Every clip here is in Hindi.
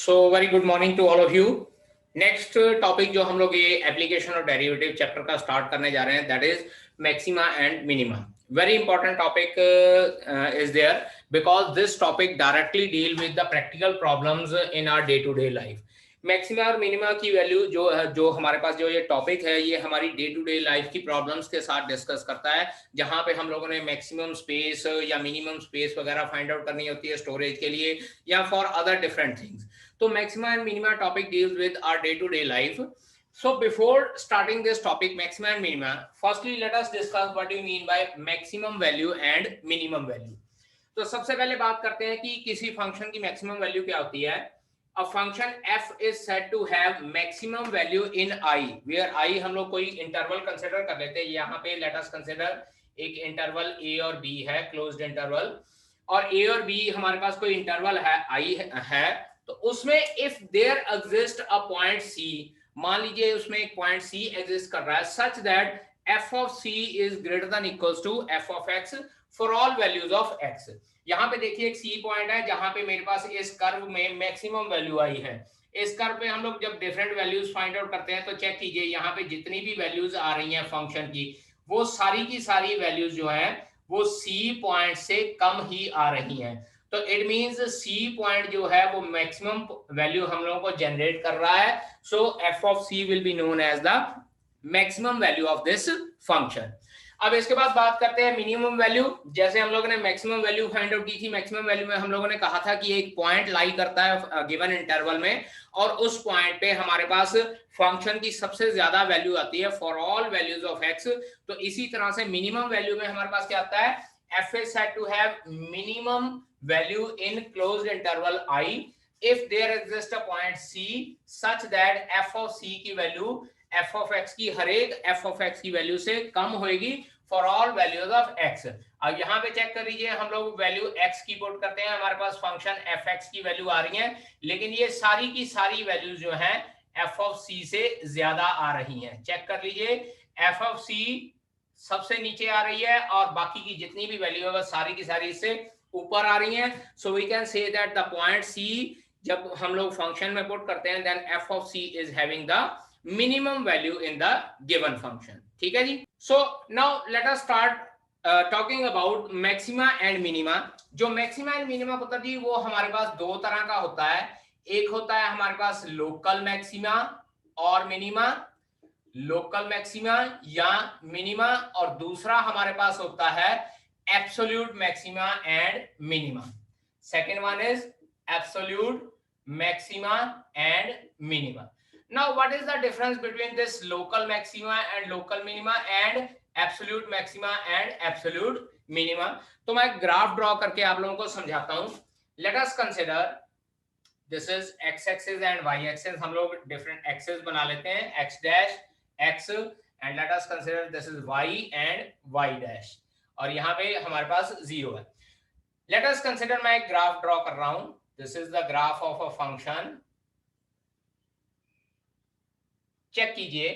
So very good morning to all of you. Next topic जो हम लोग ये एप्लीकेशन और डेरिवेटिव चैप्टर का स्टार्ट करने जा रहे हैं, that is maxima and minima. Very important topic is there because this topic directly deal with the practical problems in our day to day life. Maxima और मिनिमा की वैल्यू जो हमारे पास जो ये टॉपिक है, ये हमारी डे टू डे लाइफ की प्रॉब्लम्स के साथ डिस्कस करता है, जहां पे हम लोगों ने मैक्सिमम स्पेस या मिनिमम स्पेस वगैरह फाइंड आउट करनी होती है स्टोरेज के लिए या for other different things. So maxima and minima topic deals with our day-to-day life. So before starting this topic, maxima and minima, firstly let us discuss what do you mean by maximum value and minimum value. तो सबसे पहले बात करते हैं कि किसी फंक्शन की मैक्सिमम वैल्यू क्या होती है। A function f is said to have maximum value in I, where I हम लोग कोई इंटरवल कंसिडर कर लेते हैं। यहाँ पे let us consider एक इंटरवल a और b है, क्लोज्ड इंटरवल, और a और b हमारे पास कोई इंटरवल है I है, तो उसमें if there exist a point c, मान लीजिए उसमें एक पॉइंट सी एग्जिस्ट कर रहा है such that f of C is greater than equals to f of x for all values of x. यहाँ पे देखिए एक सी पॉइंट है जहां पे मेरे पास इस कर्व में मैक्सिमम वैल्यू आई है। इस कर्व पे हम लोग जब डिफरेंट वैल्यूज फाइंड आउट करते हैं तो चेक कीजिए यहाँ पे जितनी भी वैल्यूज आ रही हैं फंक्शन की, वो सारी की सारी वैल्यूज जो है वो सी पॉइंट से कम ही आ रही हैं। तो इट मींस सी पॉइंट जो है वो मैक्सिमम वैल्यू हम लोगों को जनरेट कर रहा है। So F of C will be known as the maximum value of this function. अब इसके बाद बात करते हैं मिनिमम वैल्यू। जैसे हम लोगों ने मैक्सिमम वैल्यू फाइंड आउट की थी, मैक्सिमम वैल्यू में हम लोगों ने कहा था कि एक पॉइंट लाई करता है गिवन इंटरवल में, और उस पॉइंट पे हमारे पास फंक्शन की सबसे ज्यादा वैल्यू आती है for all values of x. तो इसी तरह से मिनिमम वैल्यू में हमारे पास क्या आता है, f is said to have minimum value in closed interval I if there exists a point C such that f of C की वैल्यू f of x की हर एक f of x की वैल्यू से कम होगी for all values of x। अब यहाँ पे चेक कर लीजिए, हम लोग वैल्यू x की पुट करते हैं, हमारे पास फंक्शन fx की वैल्यू आ रही है, लेकिन ये सारी की सारी वैल्यूज जो है f of c से ज्यादा आ रही हैं। चेक कर लीजिए, f of c सबसे नीचे आ रही है और बाकी की जितनी भी वैल्यू है वो सारी की सारी इससे ऊपर आ रही हैं। So we can say that the point C जब हम लोग फंक्शन में पुट करते हैं, then F of C is having the minimum value in the given function. ठीक है जी। So now let us start talking about maxima and minima. जो मैक्सिमा एंड मिनिमा पुत्र जी वो हमारे पास दो तरह का होता है। एक होता है हमारे पास लोकल मैक्सिमा और मिनिमा, लोकल मैक्सिमा या मिनिमा, और दूसरा हमारे पास होता है absolute maxima and minima. Second one is absolute maxima and minima. Now what is the difference between this local maxima and local minima and absolute maxima and absolute minima? तो मैं ग्राफ ड्रॉ करके आप लोगों को समझाता हूं। Let us consider this is x axis and y axis. हम लोग डिफरेंट एक्सिस बना लेते हैं, x dash x and let us consider this is y and y dash, और यहाँ पे हमारे पास 0 है। let us consider, मैं एक ग्राफ ड्रॉ कर रहा हूं, this is the graph of a function। Check कीजिए,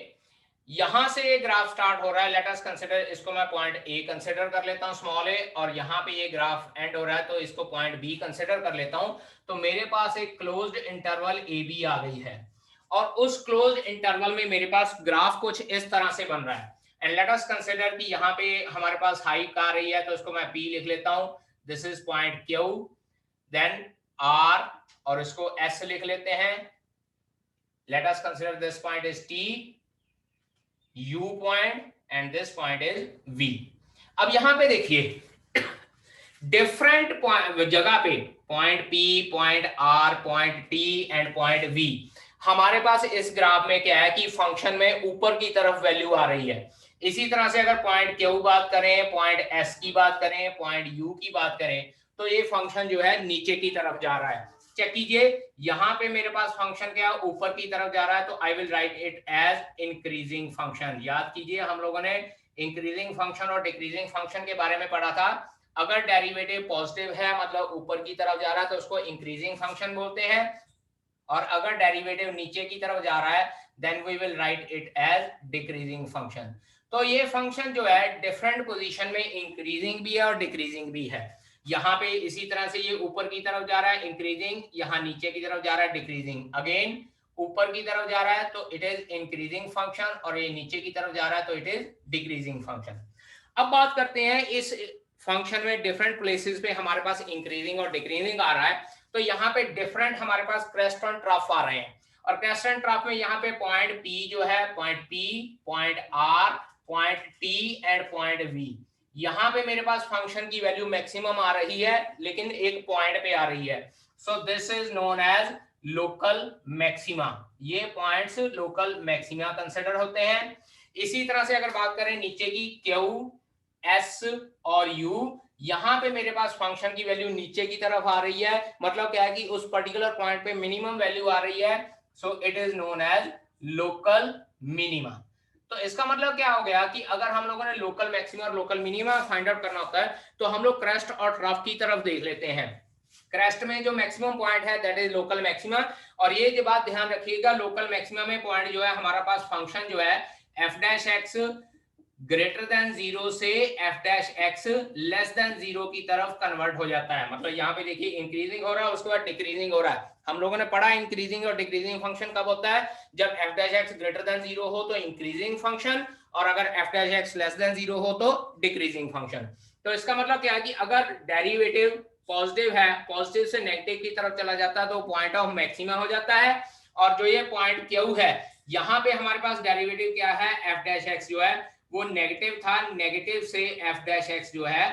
यहां से ये ग्राफ स्टार्ट हो रहा है, let us consider, इसको मैं पॉइंट A कंसिडर कर लेता हूं स्मॉल a, और यहाँ पे ये ग्राफ एंड हो रहा है तो इसको पॉइंट B कंसिडर कर लेता हूं। तो मेरे पास एक क्लोज्ड इंटरवल AB आ गई है, और उस क्लोज इंटरवल में मेरे पास ग्राफ कुछ इस तरह से बन रहा है। एंड लेट अस कंसीडर कि यहाँ पे हमारे पास हाइट आ रही है, तो इसको मैं P लिख लेता हूं, this is point Q, then R, और इसको S लिख लेते हैं। Let us consider this point is T, U point, and this point is V। अब यहाँ पे देखिए डिफरेंट जगह पे point P, point R, point T and point V, हमारे पास इस ग्राफ में क्या है कि फंक्शन में ऊपर की तरफ वैल्यू आ रही है। इसी तरह से अगर पॉइंट Q बात करें, पॉइंट S की बात करें, पॉइंट U की बात करें, तो ये फंक्शन जो है नीचे की तरफ जा रहा है। चेक कीजिए, यहाँ पे मेरे पास फंक्शन क्या ऊपर की तरफ जा रहा है, तो I will write it as increasing function. याद कीजिए, हम लोगों ने इंक्रीजिंग फंक्शन और डिक्रीजिंग फंक्शन के बारे में पढ़ा था। अगर डेरिवेटिव पॉजिटिव है मतलब ऊपर की तरफ जा रहा है तो उसको इंक्रीजिंग फंक्शन बोलते हैं, और अगर डेरिवेटिव नीचे की तरफ जा रहा है then we will write it as decreasing function. तो ये फंक्शन जो है डिफरेंट पोजीशन में इंक्रीजिंग भी है और डिक्रीजिंग भी है। यहाँ पे इसी तरह से ये ऊपर की तरफ जा रहा है इंक्रीजिंग, यहाँ नीचे की तरफ जा रहा है डिक्रीजिंग, अगेन ऊपर की तरफ जा रहा है तो इट इज इंक्रीजिंग फंक्शन, और ये नीचे की तरफ जा रहा है तो इट इज डिक्रीजिंग फंक्शन। अब बात करते हैं इस फंक्शन में डिफरेंट प्लेसेस पे हमारे पास इंक्रीजिंग और डिक्रीजिंग आ रहा है, तो यहाँ पे डिफरेंट हमारे पास क्रेस्ट और ट्रफ आ रहे हैं, और क्रेस्ट एंड ट्रफ में यहाँ पे पॉइंट पी जो है, point P, point R, point T and point V, यहाँ पे मेरे पास फंक्शन की वैल्यू मैक्सिमम आ रही है लेकिन एक पॉइंट पे आ रही है, so this is known as local maxima. ये पॉइंट्स लोकल मैक्सिमा कंसिडर होते हैं। इसी तरह से अगर बात करें नीचे की क्यू, एस और यू, यहां पे मेरे पास फंक्शन की वैल्यू नीचे की तरफ आ रही है, मतलब क्या है कि उस पर्टिकुलर पॉइंट पे मिनिमम वैल्यू आ रही है, so it is known as local minima. तो इसका मतलब क्या हो गया कि अगर हम लोगों ने लोकल मैक्सिमा और लोकल मिनिमा फाइंड आउट करना होता है तो हम लोग क्रेस्ट और ट्रफ की तरफ देख लेते हैं। क्रेस्ट में जो मैक्सिमम पॉइंट है दैट इज लोकल मैक्सिमा, और ये जो बात ध्यान रखिएगा लोकल मैक्सिमा में पॉइंट जो है हमारा पास फंक्शन जो है F dash x greater than 0 से f dash x less than 0 की तरफ कन्वर्ट हो जाता है। मतलब यहाँ पे देखिए इंक्रीजिंग हो रहा है उसके बाद डिक्रीजिंग हो रहा है। हम लोगों ने पढ़ा इंक्रीजिंग और डिक्रीजिंग फंक्शन कब होता है, जब F dash x greater than 0 हो तो इंक्रीजिंग फंक्शन, और अगर F dash x less than 0 हो तो डिक्रीजिंग फंक्शन। तो इसका मतलब क्या है कि अगर डेरिवेटिव पॉजिटिव है, पॉजिटिव से नेगेटिव की तरफ चला जाता है तो पॉइंट ऑफ मैक्सिमा हो जाता है, और जो ये पॉइंट क्यू है यहाँ पे हमारे पास डेरिवेटिव क्या है, एफ डैश एक्स जो है वो नेगेटिव था, नेगेटिव से एफ डैश एक्स जो है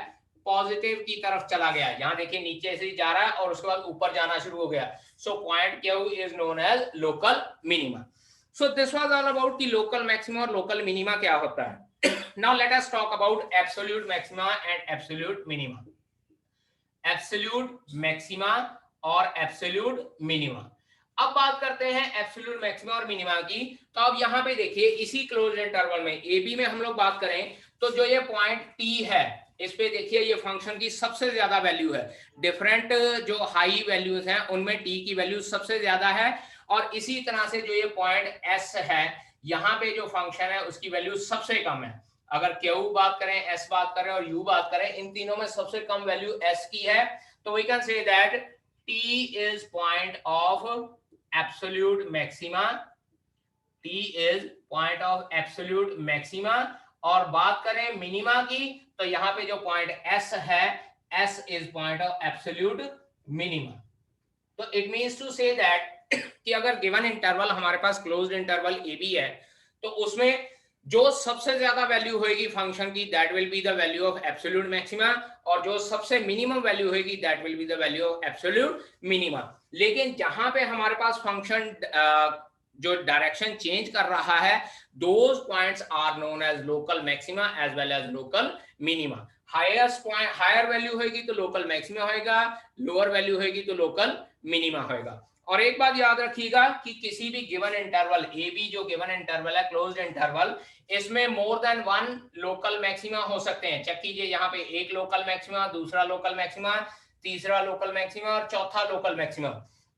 पॉजिटिव की तरफ चला गया। यहाँ देखिए नीचे से जा रहा है और उसके बाद ऊपर जाना शुरू हो गया, so point Q is known as local minima. So this was all about की लोकल मैक्सिमा और लोकल मिनिमा क्या होता है। Now let us talk about absolute maxima and absolute minima. Absolute maxima और एब्सोल्यूट मिनिमा। अब बात करते हैं एब्सोल्यूट मैक्सिमा और मिनिमा की। तो अब यहाँ पे देखिए इसी क्लोज्ड इंटरवल में ए बी में हम लोग बात करें तो जो ये पॉइंट टी है इस पे देखिए ये फंक्शन की सबसे ज्यादा वैल्यू है, डिफरेंट जो हाई वैल्यूज हैं उनमें टी की वैल्यू सबसे ज्यादा है, और इसी तरह से जो ये पॉइंट एस है यहाँ पे जो फंक्शन है उसकी वैल्यू सबसे कम है। अगर क्यू बात करें, एस बात करें और यू बात करें, इन तीनों में सबसे कम वैल्यू एस की है, तो we can say that T is point of absolute maxima, T is point of absolute maxima. और बात करें मिनिमा की तो यहाँ पे जो पॉइंट एस है, S is point of absolute minima. तो it means to say that कि अगर गिवन इंटरवल हमारे पास क्लोज्ड इंटरवल ए बी है तो उसमें जो सबसे ज्यादा वैल्यू होगी फंक्शन की that will be the value of absolute maxima, और जो सबसे मिनिमम वैल्यू होगी that will be the value of absolute minima. लेकिन जहां पे हमारे पास फंक्शन जो डायरेक्शन चेंज कर रहा है those points are known as local maxima as well as local minima. Highest point higher value होगी तो लोकल मैक्सिमा होगा, लोअर वैल्यू होगी तो लोकल मिनिमा होगा। और एक बात याद रखिएगा कि किसी भी गिवन इंटरवल ए बी जो गिवन इंटरवल है क्लोज्ड इंटरवल, इसमें मोर देन वन लोकल मैक्सिमा हो सकते हैं। चेक कीजिए यहाँ पे एक लोकल मैक्सिमा, दूसरा लोकल मैक्सिमा, तीसरा लोकल मैक्सिमा और चौथा लोकल मैक्सिमा।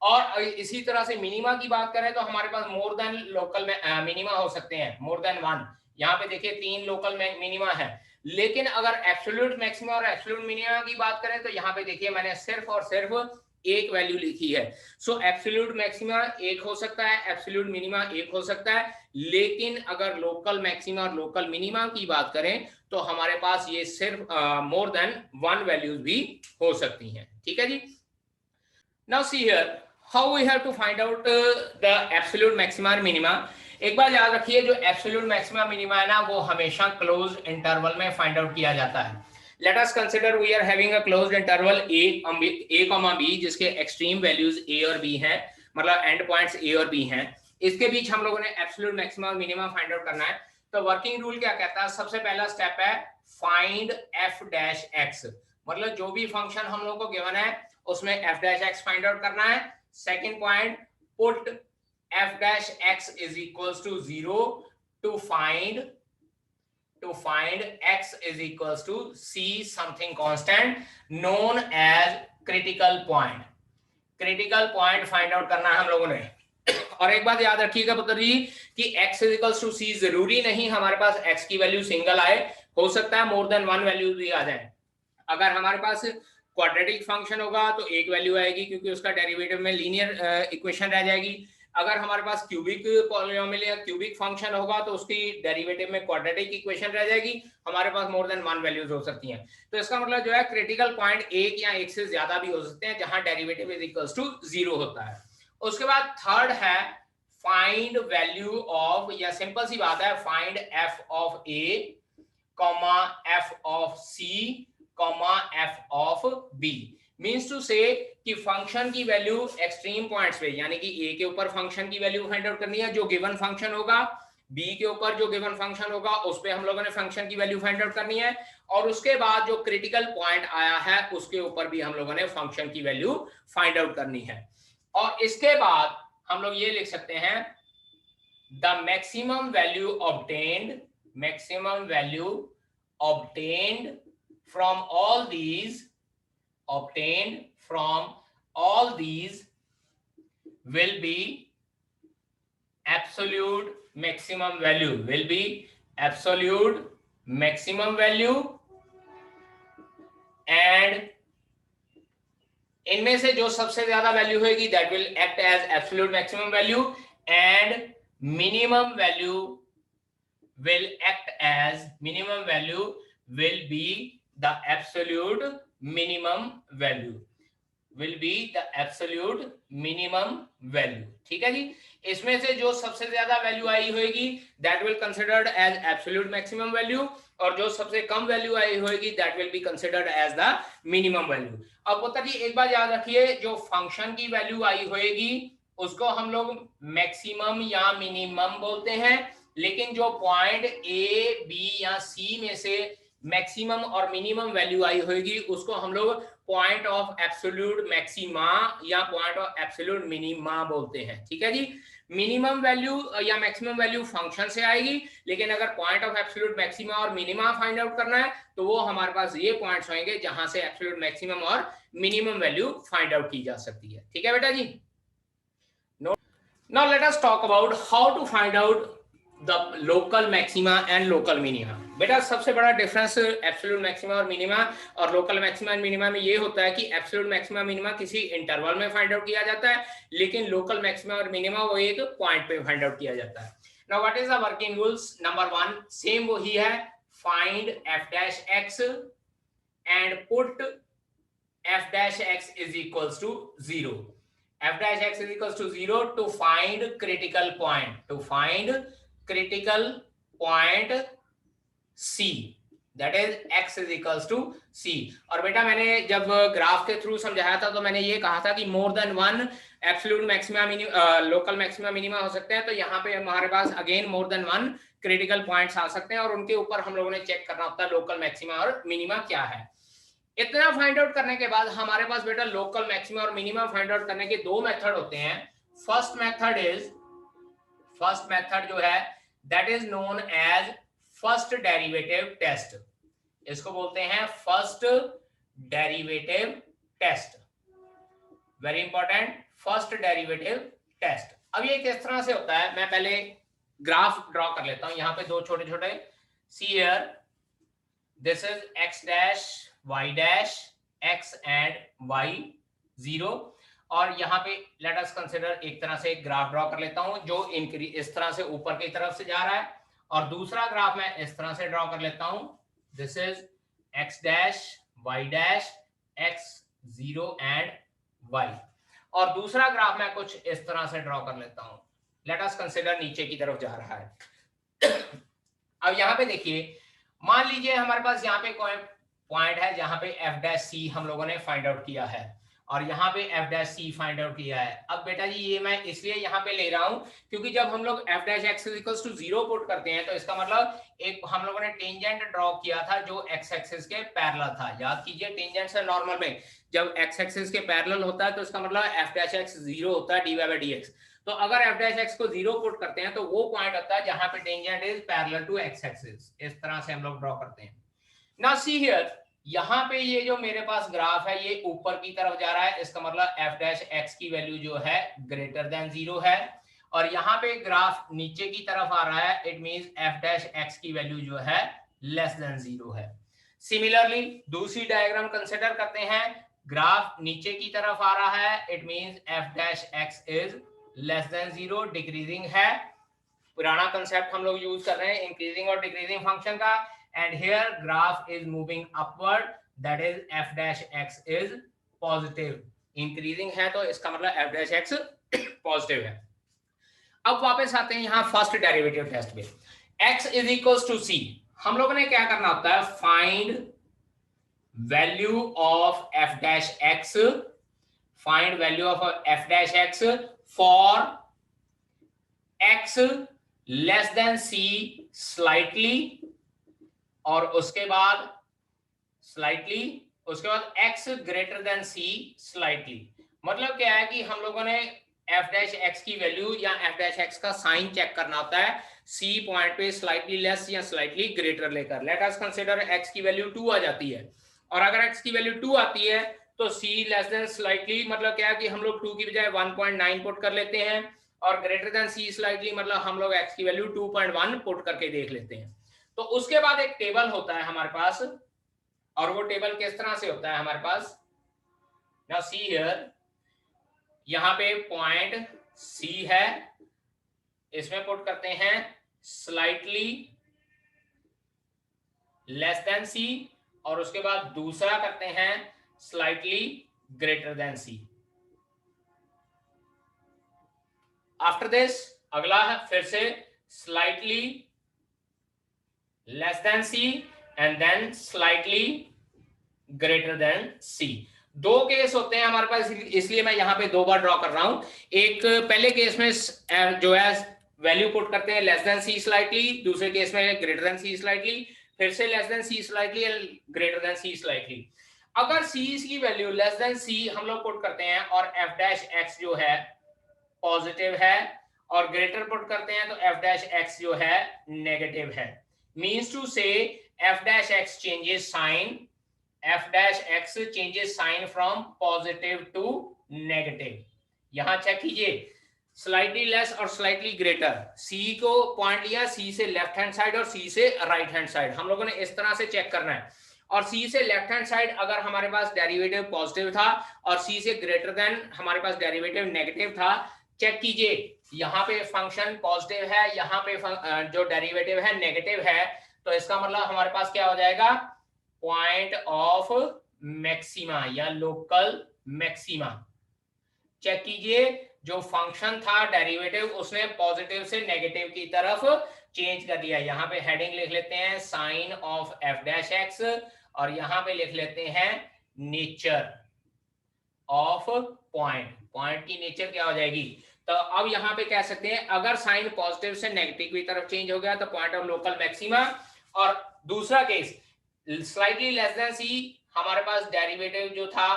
और इसी तरह से मिनिमा की बात करें तो हमारे पास मोर देन लोकल मिनिमा हो सकते हैं, मोर देन वन। यहाँ पे देखिए 3 लोकल मिनिमा है। लेकिन अगर एब्सोल्यूट मैक्सिमा और एब्सोल्यूट मिनिमा की बात करें तो यहाँ पे देखिए मैंने सिर्फ और सिर्फ एक वैल्यू लिखी है। सो एब्सोल्यूट मैक्सिमा एक हो सकता है, एब्सोल्यूट मिनिमा एक हो सकता है, लेकिन अगर लोकल मैक्सिमा और लोकल मिनिमा की बात करें तो हमारे पास ये सिर्फ मोर देन वन वैल्यूज भी हो सकती हैं। ठीक है जी। Now see here how we have to find out the absolute maxima और मिनिमा। एक बार याद रखिए जो एब्सोल्यूट मैक्सिमा मिनिमा है ना वो हमेशा क्लोज इंटरवल में फाइंड आउट किया जाता है। Let us consider we are having a closed interval a, b जिसके एक्सट्रीम वैल्यूज a और b हैं, मतलब एंड पॉइंट्स a और b हैं। इसके बीच हम लोगों ने एब्सोल्यूट मैक्सिमा और मिनिमा फाइंड आउट करना है। तो वर्किंग रूल क्या कहता है, सबसे पहला स्टेप है फाइंड f डैश x, मतलब जो भी फंक्शन हम लोग को गिवन है उसमें f dash x find out करना है। Second point put f dash x is equals to 0 to find x is equals to c something constant known as critical point। critical point find out करना है हम लोगों ने। और एक बात याद रखिएगा पुत्र जी कि x is equals to c जरूरी नहीं हमारे पास x की वैल्यू सिंगल आए, हो सकता है मोर देन वन वैल्यू भी आ जाए। अगर हमारे पास क्वाड्रेटिक फंक्शन होगा तो एक वैल्यू आएगी क्योंकि उसका डेरिवेटिव में लीनियर इक्वेशन रह जाएगी। अगर हमारे पास क्यूबिक पॉलिनोमियल या क्यूबिक फंक्शन होगा तो उसकी डेरिवेटिव में क्वाड्रेटिक इक्वेशन रह जाएगी, हमारे पास मोर देन वन वैल्यूज हो सकती हैं। तो इसका मतलब जो है क्रिटिकल पॉइंट एक या एक से ज्यादा भी हो सकते हैं जहां डेरिवेटिव इज इक्वल्स टू 0 होता है। उसके बाद थर्ड है फाइंड वैल्यू ऑफ, या सिंपल सी बात है, find f of a comma f of c comma f of b. Means to say कि फंक्शन की वैल्यू एक्सट्रीम पॉइंट्स पे, यानी कि ए के ऊपर फंक्शन की वैल्यू फाइंड आउट करनी है जो गिवन फंक्शन होगा, बी के ऊपर जो गिवन फंक्शन होगा उस पे हम लोगों ने फंक्शन की वैल्यू फाइंड आउट करनी है, और उसके बाद जो क्रिटिकल पॉइंट आया है उसके ऊपर भी हम लोगों ने फंक्शन की वैल्यू फाइंड आउट करनी है। और इसके बाद हम लोग ये लिख सकते हैं the maximum value obtained, maximum value obtained from all these, obtained from all these will be absolute maximum value, will be absolute maximum value, and इनमें से जो सबसे ज्यादा वैल्यू होगी that will act as absolute maximum value, and minimum value will act as, minimum value will be the absolute minimum value, will be the absolute minimum value। ठीक है जी, इसमें से जो सबसे ज्यादा वैल्यू आई होगी that will considered as absolute maximum value, और जो सबसे कम वैल्यू आई होगी that will be considered as the minimum value। अब पुत्र जी एक बात याद रखिए, जो फंक्शन की वैल्यू आई होगी उसको हम लोग मैक्सिमम या मिनिमम बोलते हैं, लेकिन जो पॉइंट ए बी या सी में से मैक्सिमम और मिनिमम वैल्यू आई होगी उसको हम लोग पॉइंट ऑफ एब्सोल्यूट मैक्सिमा या पॉइंट ऑफ एब्सोल्यूट मिनिमा बोलते हैं। ठीक है जी, मिनिमम वैल्यू या मैक्सिमम वैल्यू फंक्शन से आएगी, लेकिन अगर पॉइंट ऑफ एब्सोल्यूट मैक्सिमा और मिनिमा फाइंड आउट करना है तो वो हमारे पास ये पॉइंट्स होंगे जहां से एब्सोल्यूट मैक्सिमम और मिनिमम वैल्यू फाइंड आउट की जा सकती है। ठीक है बेटा जी। Now let us talk about how to find out the local maxima and local minima. बेटा सबसे बड़ा डिफरेंस एब्सोल्यूट मैक्सिमा और मिनिमा और लोकल मैक्सिमा एंड मिनिमा में ये होता है कि एब्सोल्यूट मैक्सिमा मिनिमा किसी इंटरवल में फाइंड आउट किया जाता है, लेकिन लोकल मैक्सिमा और मिनिमा वो एक पॉइंट पे फाइंड आउट किया जाता है। Now what is the working rules? Number 1 same वही है, find f dash x and put f dash x is equals to 0, f dash x is equals to 0 to find critical point, to find critical point C, that is x is equals to C। और बेटा मैंने जब ग्राफ के थ्रू समझाया था तो मैंने ये कहा था कि more than one absolute maxima local maxima minima हो सकते हैं, तो यहाँ पे हमारे पास again more than one critical points आ सकते हैं और उनके ऊपर हम लोगों ने चेक करना होता है लोकल मैक्सिमा और मिनिमा क्या है। इतना फाइंड आउट करने के बाद हमारे पास बेटा लोकल मैक्सिमा और मिनिमा फाइंड आउट करने के दो मेथड होते हैं। फर्स्ट मेथड जो है that is known as first derivative test, इसको बोलते हैं first derivative test, very important, first derivative test. अब ये किस तरह से होता है, मैं पहले ग्राफ ड्रॉ कर लेता हूं। यहाँ पे दो छोटे छोटे, see here this is x dash y dash x and y 0, और यहाँ पे लेट अस कंसीडर एक तरह से ग्राफ ड्रॉ कर लेता हूं जो इस तरह से ऊपर की तरफ से जा रहा है, और दूसरा ग्राफ मैं इस तरह से ड्रॉ कर लेता हूं, this is x dash y dash x 0 and y, और दूसरा ग्राफ मैं कुछ इस तरह से ड्रॉ कर लेता हूं, लेट अस कंसीडर नीचे की तरफ जा रहा है। अब यहाँ पे देखिए, मान लीजिए हमारे पास यहाँ पे कोई पॉइंट है जहां पे एफ डैश सी हम लोगों ने फाइंड आउट किया है और यहाँ पे F dash C find out किया है। अब बेटा जी ये मैं इसलिए यहाँ पे ले रहा हूं क्योंकि जब हम लोग f dash x is equals to 0 put करते हैं तो इसका मतलब एक हम लोगों ने टेंजेंट ड्रॉ किया था जो एक्स एक्सिस के पैरेलल था। याद कीजिए टेंजेंट से नॉर्मल में जब एक्स एक्सिस के पैरेलल होता है तो इसका मतलब एफ डैश एक्स 0 होता है d y by d x. तो अगर एफ डैश एक्स को 0 पुट करते हैं तो वो पॉइंट होता है जहां पे tangent is parallel to x axis. इस तरह से हम लोग ड्रॉ करते हैं। नाउ सी हियर, यहाँ पे ये जो मेरे पास ग्राफ है ये ऊपर की तरफ जा रहा है, इसका मतलब एफ डैश एक्स की वैल्यू जो है ग्रेटर देन 0 है, और यहाँ पे ग्राफ नीचे की तरफ आ रहा है, it means F dash x की वैल्यू जो है लेस देन 0 है। सिमिलरली दूसरी डायग्राम कंसीडर करते हैं ग्राफ नीचे की तरफ आ रहा है, it means F dash x is less than 0, decreasing है। पुराना कंसेप्ट हम लोग यूज कर रहे हैं इंक्रीजिंग और डिक्रीजिंग फंक्शन का, and here graph is moving upward, that is F dash x is positive. Increasing है तो इसका मतलब एफ डैश एक्स पॉजिटिव है। अब वापस आते हैं यहाँ फर्स्ट डेरिवेटिव टेस्ट में, x is equal to c. हम लोगों ने क्या करना होता है, find value of f dash x, find value of f dash x for x less than C slightly, और उसके बाद स्लाइटली, उसके बाद x ग्रेटर देन सी स्लाइटली। मतलब क्या है कि हम लोगों ने एफ डैश एक्स की वैल्यू या एफ डैश एक्स का साइन चेक करना होता है सी पॉइंट पे स्लाइटली लेस या स्लाइटली ग्रेटर लेकर। लेट अस कंसीडर एक्स की वैल्यू 2 आ जाती है, और अगर एक्स की वैल्यू 2 आती है तो सी लेस देन स्लाइटली मतलब क्या है कि हम लोग 2 की बजाय 1.9 पुट कर लेते हैं, और ग्रेटर देन सी स्लाइटली मतलब हम लोग एक्स की वैल्यू 2.1 पुट करके देख लेते हैं। तो उसके बाद एक टेबल होता है हमारे पास, और वो टेबल किस तरह से होता है हमारे पास, नाउ सी हियर, यहां पे पॉइंट सी है, इसमें पुट करते हैं स्लाइटली लेस देन सी, और उसके बाद दूसरा करते हैं slightly greater than C. After this अगला है फिर से slightly less than C and then slightly greater than C. दो केस होते हैं हमारे पास, इसलिए मैं यहां पे दो बार ड्रॉ कर रहा हूं। एक पहले केस में जो है वैल्यू पुट करते हैं लेस देन सी स्लाइटली, दूसरे केस में ग्रेटर देन सी स्लाइटली, फिर से less than C slightly and greater than C slightly. अगर सी की वैल्यू लेस देन सी हम लोग पुट करते हैं और एफ डैश एक्स जो है पॉजिटिव है, और ग्रेटर पुट करते हैं तो एफ डैश एक्स जो है नेगेटिव है, means to say f dash x changes sign, f dash x changes sign from positive to negative। यहां चेक कीजिए, स्लाइटली लेस और स्लाइटली ग्रेटर, c को पॉइंट लिया c से लेफ्ट हैंड साइड और c से राइट हैंड साइड, हम लोगों ने इस तरह से चेक करना है। और c से लेफ्ट हैंड साइड अगर हमारे पास डेरिवेटिव पॉजिटिव था और c से ग्रेटर देन हमारे पास डेरिवेटिव नेगेटिव था, चेक कीजिए यहाँ पे फंक्शन पॉजिटिव है, यहाँ पे जो डेरिवेटिव है नेगेटिव है, तो इसका मतलब हमारे पास क्या हो जाएगा, पॉइंट ऑफ मैक्सिमा या लोकल मैक्सिमा। चेक कीजिए जो फंक्शन था डेरिवेटिव उसने पॉजिटिव से नेगेटिव की तरफ चेंज कर दिया। यहां पे हेडिंग लिख लेते हैं sign of f dash x, और यहां पे लिख लेते हैं नेचर ऑफ पॉइंट। पॉइंट की नेचर क्या हो जाएगी, तो अब यहां पे कह सकते हैं अगर साइन पॉजिटिव से नेगेटिव की तरफ चेंज हो गया तो पॉइंट ऑफ लोकल मैक्सिमा। और दूसरा केस स्लाइटली लेस देन सी, हमारे पास डेरिवेटिव जो था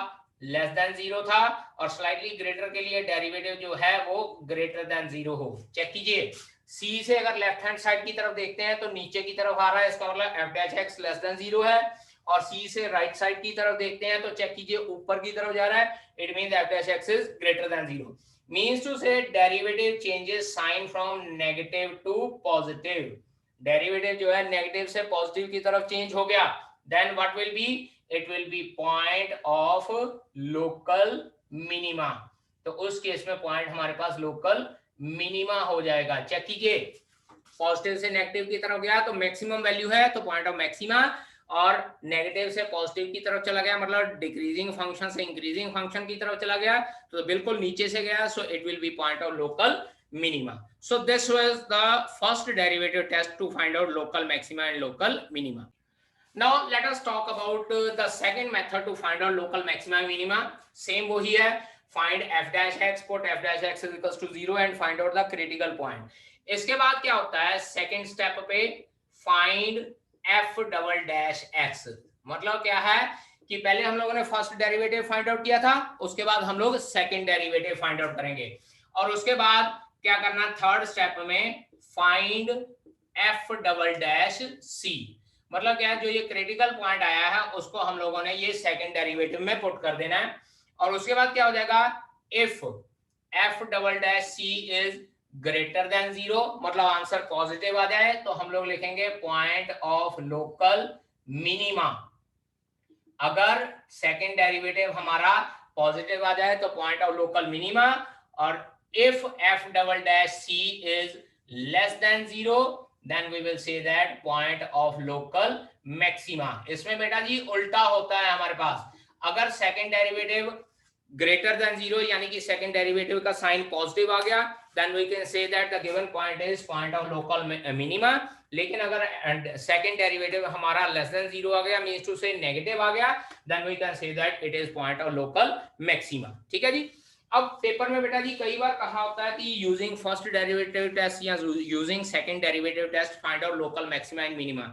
लेस देन 0 था, और स्लाइटली ग्रेटर के लिए डेरिवेटिव जो है वो ग्रेटर देन 0 हो। चेक कीजिए सी से अगर लेफ्ट हैंड साइड की तरफ देखते हैं तो नीचे की तरफ आ रहा है, इसका मतलब F dash x less than 0 है, और सी से राइट साइड की तरफ देखते हैं तो चेक कीजिए ऊपर की तरफ जा रहा है, it means F dash x is greater than 0, means to say derivative changes sign from negative to positive. Derivative जो है नेगेटिव से पॉजिटिव की तरफ चेंज हो गया, then what will be, it will be point of local minima। तो उस केस में पॉइंट हमारे पास लोकल मिनिमा हो जाएगा। चेक कीजिए पॉजिटिव से नेगेटिव की तरफ गया तो मैक्सिमम वैल्यू है तो पॉइंट ऑफ मैक्सिमा, और नेगेटिव से पॉजिटिव की तरफ चला गया मतलब डिक्रीजिंग फंक्शन से इंक्रीजिंग फंक्शन की तरफ चला गया तो बिल्कुल नीचे से गया, सो it will be point of local minima। So this was the first derivative test to find out local maxima and local minima। Now let us talk about the second method to find out local maxima and minima। Same वही है, find f dash x, put f dash x is equals to 0 and find out the critical point। इसके बाद क्या होता है सेकेंड स्टेप पे, find f double dash x। मतलब क्या है कि पहले हम लोगों ने फर्स्ट डेरिवेटिव फाइंड आउट किया था, उसके बाद हम लोग सेकेंड डेरिवेटिव फाइंड आउट करेंगे, और उसके बाद क्या करना थर्ड स्टेप में find f double dash c। मतलब क्या है जो ये क्रिटिकल पॉइंट आया है उसको हम लोगों ने ये सेकंड डेरिवेटिव में पुट कर देना है, और उसके बाद क्या हो जाएगा if f double dash c is greater than 0 मतलब आंसर पॉजिटिव आ जाए तो हम लोग लिखेंगे पॉइंट ऑफ लोकल मिनिमा। अगर सेकेंड डेरिवेटिव हमारा पॉजिटिव आ जाए तो पॉइंट ऑफ लोकल मिनिमा, और if f double dash c is less than 0 then we will say that point of local maxima. इसमें बेटा जी उल्टा होता है हमारे पास, अगर सेकेंड डेरिवेटिव ग्रेटर देन 0 यानी कि सेकेंड डेरिवेटिव का साइन पॉजिटिव आ गया, then we can say that the given point is point of local minima। लेकिन अगर सेकेंड डेरिवेटिव हमारा लेस देन 0 आ गया, मींस टू से नेगेटिव आ गया, then we can say that it is point of local maxima। ठीक है जी। अब पेपर में बेटा जी कई बार कहा होता है कि यूजिंग फर्स्ट डेरिवेटिव टेस्ट या using second derivative test find out local maxima and minima.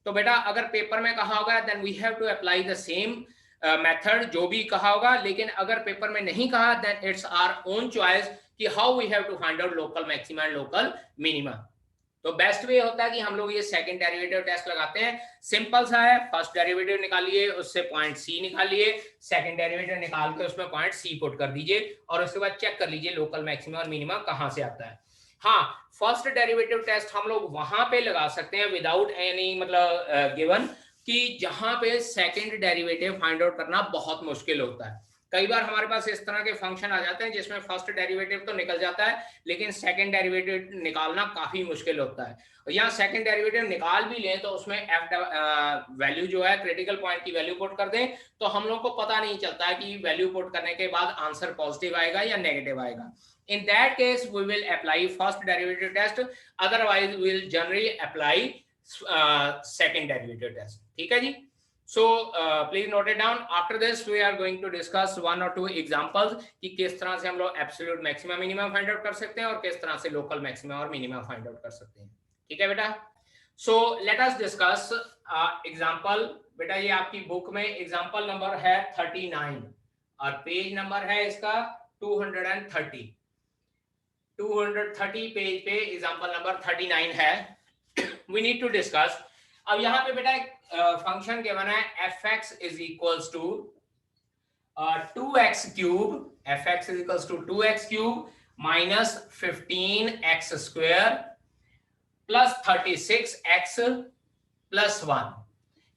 तो बेटा अगर पेपर में कहा होगा then we have to apply the same method जो भी कहा होगा, लेकिन अगर पेपर में नहीं कहा then it's our own choice कि how we have to find out local maxima and local minima. तो बेस्ट वे होता है कि हम लोग ये सेकंड डेरिवेटिव टेस्ट लगाते हैं। सिंपल सा है, फर्स्ट डेरिवेटिव निकालिए, उससे पॉइंट सी निकालिए, सेकंड डेरिवेटिव निकाल के उसमें पॉइंट सी पुट कर दीजिए और उसके बाद चेक कर लीजिए लोकल मैक्सिमा और मिनिमा कहां से आता है। हाँ, फर्स्ट डेरिवेटिव टेस्ट हम लोग वहां पे लगा सकते हैं विदाउट एनी मतलब गिवन कि जहां पे सेकंड डेरिवेटिव फाइंड आउट करना बहुत मुश्किल होता है। कई बार हमारे पास इस तरह के फंक्शन आ जाते हैं जिसमें फर्स्ट डेरिवेटिव तो निकल जाता है लेकिन सेकंड डेरिवेटिव निकालना काफी मुश्किल होता है। यहाँ सेकंड डेरिवेटिव निकाल भी लें तो उसमें एफ वैल्यू जो है क्रिटिकल पॉइंट की वैल्यू पुट कर दें तो हम लोग को पता नहीं चलता है कि वैल्यू पुट करने के बाद आंसर पॉजिटिव आएगा या नेगेटिव आएगा। In that case, we will apply first derivative test. Otherwise, we will generally apply second derivative test. ठीक है जी? So please note it down. After this, we are going to discuss one or two examples कि किस तरह से हम लोग absolute maximum minimum find out कर सकते हैं और किस तरह से local maximum और minimum find out कर सकते हैं। ठीक है बेटा? So let us discuss example. बेटा ये आपकी बुक में example number है 39 और पेज नंबर है इसका 230 पेज पे एग्जांपल नंबर 39 है। We need to discuss। अब यहाँ पे बेटा एक फंक्शन गिवन है fx is equals to 2x cube, fx is equals to 2x cube minus 15x square plus 36x plus 1।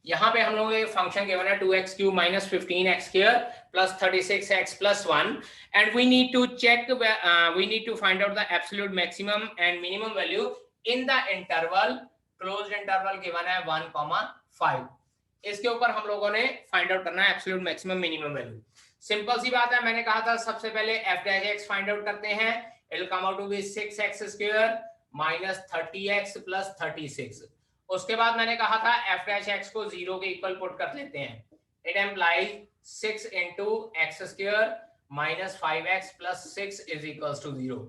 यहाँ पे हम लोग ये फंक्शन गिवन है 2x cube minus 15x square plus 36x plus 1 and we need to check we need to find out the absolute maximum and minimum value in the interval, closed interval given है 1,5। इसके ऊपर हम लोगों ने फाइंड आउट करना है absolute maximum minimum value. Simple सी बात है, मैंने कहा था सबसे पहले f dash x find out करते हैं। It will come out to be 6x square minus 30x plus 36। उसके बाद मैंने कहा था f डैश x को 0 के इक्वल पुट कर लेते हैं। It implies 6 into x square minus 5x plus 6 is equals to 0।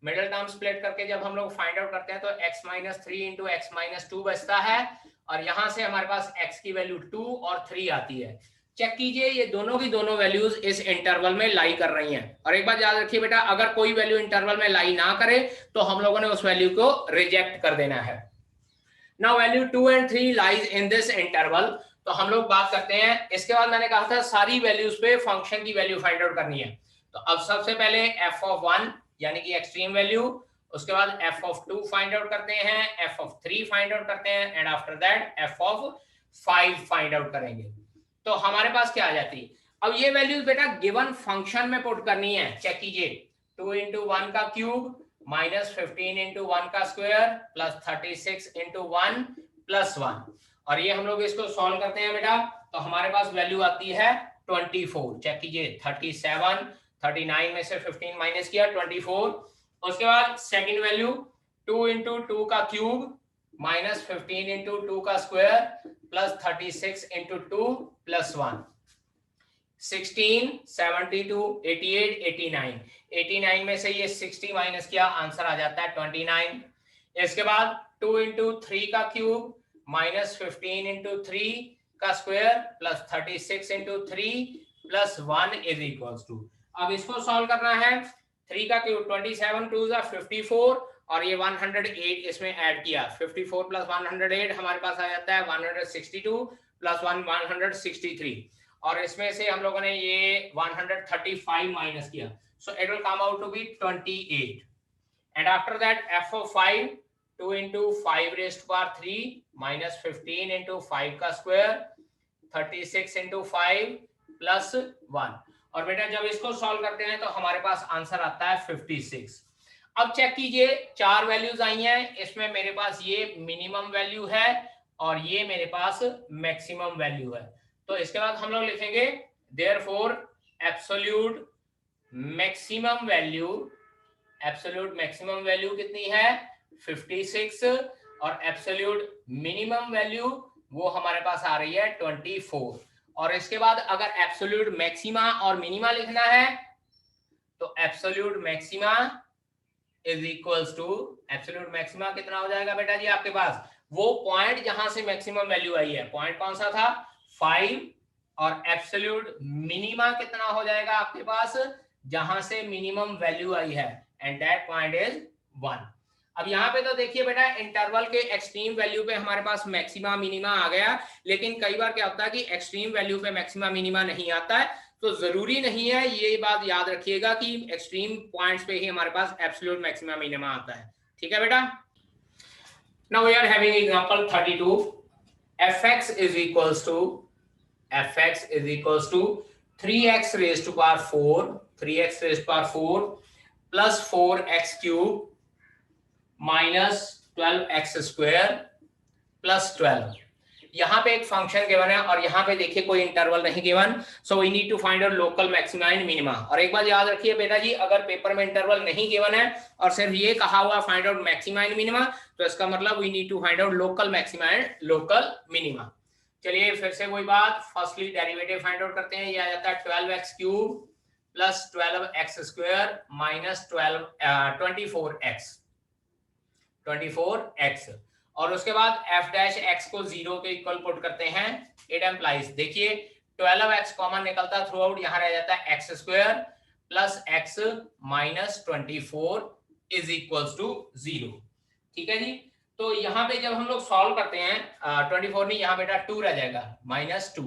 Middle term split करके जब हम लोग फाइंड आउट करते हैं तो x minus 3 into x minus 2 बचता है और यहां से हमारे पास x की वैल्यू 2 और 3 आती है। चेक कीजिए ये दोनों की दोनों वैल्यूज इस इंटरवल में लाई कर रही हैं। और एक बात याद रखिए बेटा, अगर कोई वैल्यू इंटरवल में लाई ना करे तो हम लोगों ने उस वैल्यू को रिजेक्ट कर देना है। Now value 2 and 3 lies in this interval. तो हम लोग बात करते हैं, इसके बाद मैंने कहा था सारी वैल्यूज पे फंक्शन की वैल्यू फाइंड आउट करनी है। तो अब सबसे पहले f of 1 यानी कि एक्सट्रीम वैल्यू, उसके बाद f of 2 फाइंड आउट करते हैं, f of 3 फाइंड आउट करते हैं and after that f of 5 find out करेंगे। तो हमारे पास क्या आ जाती है, अब ये वैल्यूज बेटा गिवन फंक्शन में पुट करनी है। चेक कीजिए 2 into 1 का क्यूब माइनस 15 into 1 का स्क्वायर प्लस 36 into 1 प्लस 1। और ये हम लोग इसको सॉल्व करते हैं बेटा तो हमारे पास वैल्यू आती है 24। चेक कीजिए 37, 39 में से 15 माइनस किया 24। उसके बाद सेकंड वैल्यू 2 into 2 का क्यूब माइनस 15 into 2 का स्क्वायर प्लस 36 into 2 प्लस 1। 16, 72, 88, 89। 89 में से ये 60 माइनस किया, आंसर आ जाता है 29। इसके बाद 2 into 3 का क्यूब माइनस 15 into 3 का square plus 36 into 3 plus 1 is equals to. अब इसको सॉल्व करना है। 3 का क्यूब 27 2 जा 54 और ये 108 इसमें ऐड किया। 54 प्लस 108 हमारे पास आ जाता है 162 प्लस 1 163 और इसमें से हम लोगों ने ये 135 माइनस किया। So it will come out to be 28 and after that f of 5 2 into 5 raised to power 3 minus 15 into 5 का स्क्वायर 36 इंटू 5 प्लस 1। और बेटा जब इसको सॉल्व करते हैं तो हमारे पास आंसर आता है 56। अब चेक कीजिए, 4 वैल्यूज आई हैं, इसमें मेरे पास ये मिनिमम वैल्यू है और ये मेरे पास मैक्सिमम वैल्यू है। तो इसके बाद हम लोग लिखेंगे देयरफॉर एब्सोल्यूट मैक्सिमम वैल्यू कितनी है 56 और एब्सोल्यूट मिनिमम वैल्यू वो हमारे पास आ रही है 24। और इसके बाद अगर एब्सोल्यूट मैक्सिमा और मिनिमा लिखना है तो absolute maxima is equals to, absolute maxima कितना हो जाएगा बेटा जी आपके पास, वो पॉइंट जहां से मैक्सिमम वैल्यू आई है, पॉइंट कौन सा था 5, और एब्सोल्यूट मिनिमा कितना हो जाएगा आपके पास जहां से मिनिमम वैल्यू आई है, एंड दैट पॉइंट इज 1। अब यहाँ पे तो देखिए बेटा इंटरवल के एक्सट्रीम वैल्यू पे हमारे पास मैक्सिमा मिनिमा आ गया, लेकिन कई बार क्या होता है कि एक्सट्रीम वैल्यू पे मैक्सिमा मिनिमा नहीं आता है, तो जरूरी नहीं है, ये बात याद रखिएगा कि एक्सट्रीम पॉइंट्स पे ही हमारे पास एब्सोल्यूट मैक्सिमा मिनिमा आता है। ठीक है बेटा। Now we are having example 32, fx is equals to 3x raised to power 4 plus 4x cube minus 12x square plus 12। यहाँ पे एक फंक्शन गिवन है और यहाँ पे देखिए कोई इंटरवल नहीं given, so we need to find out local maxima and minima. और एक बात याद रखिए बेटा जी, अगर पेपर में इंटरवल नहीं गिवन है और सिर्फ ये कहा हुआ find out maxima and minima, तो इसका मतलब we need to find out local maxima and local minima. चलिए फिर से वही बात, फर्स्टली डेरिवेटिव फाइंड आउट करते हैं। ये आ जाता है 12x cube plus 12x square minus 24x, और उसके बाद f डैश x को 0 के इक्वल पुट करते हैं। इट एम्प्लाइज, देखिए 12x कॉमन निकलता थ्रू आउट, यहाँ रह जाता है x square plus x minus 24 is equals to 0। ठीक है जी। तो यहाँ पे जब हम लोग सॉल्व करते हैं 24 नहीं, यहाँ बेटा 2 रह जाएगा minus 2,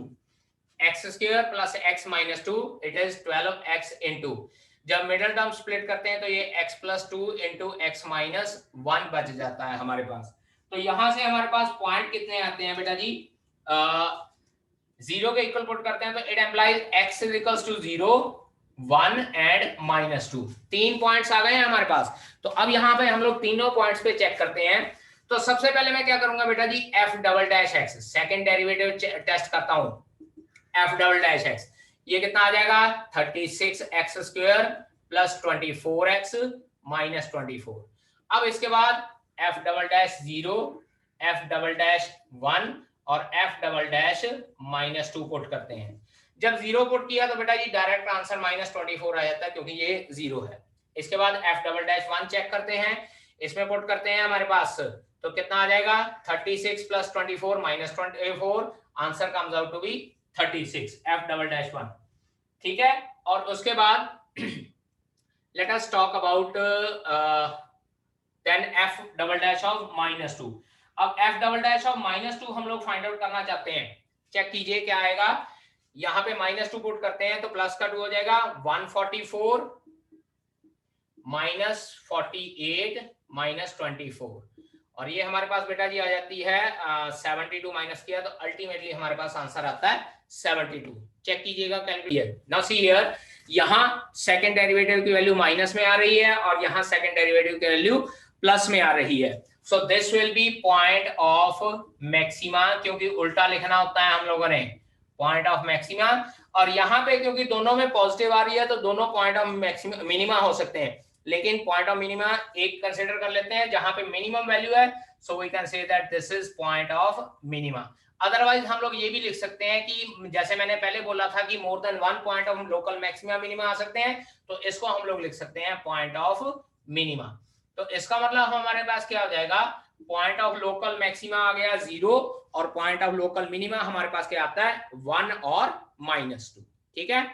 x square plus x minus 2 it is 12x into, जब मिडिल टर्म स्प्लिट करते हैं तो ये x plus 2 into x minus 1 बच जाता है हमारे पास। तो यहां से हमारे पास पॉइंट कितने आते हैं बेटा जी, 0 के इक्वल पुट करते हैं तो it implies x is equals to 0, 1 and minus 2। 3 points आ गए हैं हमारे पास। तो अब यहाँ पे हम लोग तीनों पॉइंट्स पे चेक करते हैं। तो सबसे पहले मैं क्या करूंगा बेटा जी, f double dash x, second derivative test करता हूं, f डबल डैश x, ये कितना आ जाएगा 36x square plus 24x minus 24। अब इसके बाद f double dash 0, f double dash 1 और f double dash minus 2 put करते हैं। जब 0 पुट किया तो बेटा जी डायरेक्ट आंसर माइनस 24 आ जाता है क्योंकि ये 0 है। इसके बाद f डबल डैश 1 चेक करते हैं, इसमें पुट करते हैं हमारे पास, तो कितना आ जाएगा 36 plus 24 minus 24, answer comes out to be 36, f double dash 1। ठीक है। और उसके बाद let us talk about then f double dash of minus 2। अब f double dash of minus 2 हम लोग फाइंड आउट करना चाहते हैं। चेक कीजिए क्या आएगा, यहाँ पे माइनस 2 पुट करते हैं तो प्लस का 2 हो जाएगा 144 माइनस 48 माइनस 24, और ये हमारे पास बेटा जी आ जाती है 72 माइनस किया तो अल्टीमेटली हमारे पास आंसर आता है 72। चेक कीजिएगा कैलकुलेटर। नाउ सी हियर, यहाँ सेकंड डेरिवेटिव की वैल्यू माइनस में आ रही है और यहाँ सेकंड डेरिवेटिव की वैल्यू प्लस में आ रही है। So this will be point of maxima, क्योंकि उल्टा लिखना होता है हम लोगों ने, पॉइंट ऑफ मैक्सिमा। और यहाँ पे क्योंकि दोनों में पॉजिटिव आ रही है तो दोनों पॉइंट ऑफ मैक्सिमा मिनिमा हो सकते हैं, लेकिन पॉइंट ऑफ मिनिमा एक कंसीडर कर लेते हैं जहां पे मिनिमम वैल्यू है, so we can say that this is point of minima. Otherwise हम लोग ये भी लिख सकते हैं कि जैसे मैंने पहले बोला था कि more than 1 point of local maxima minima आ सकते हैं, तो इसको हम लोग लिख सकते हैं पॉइंट ऑफ मिनिमा। तो इसका मतलब हमारे पास क्या हो जाएगा, पॉइंट ऑफ लोकल मैक्सिमा आ गया 0 और पॉइंट ऑफ लोकल मिनिमा हमारे पास क्या आता है 1 और -2। ठीक है।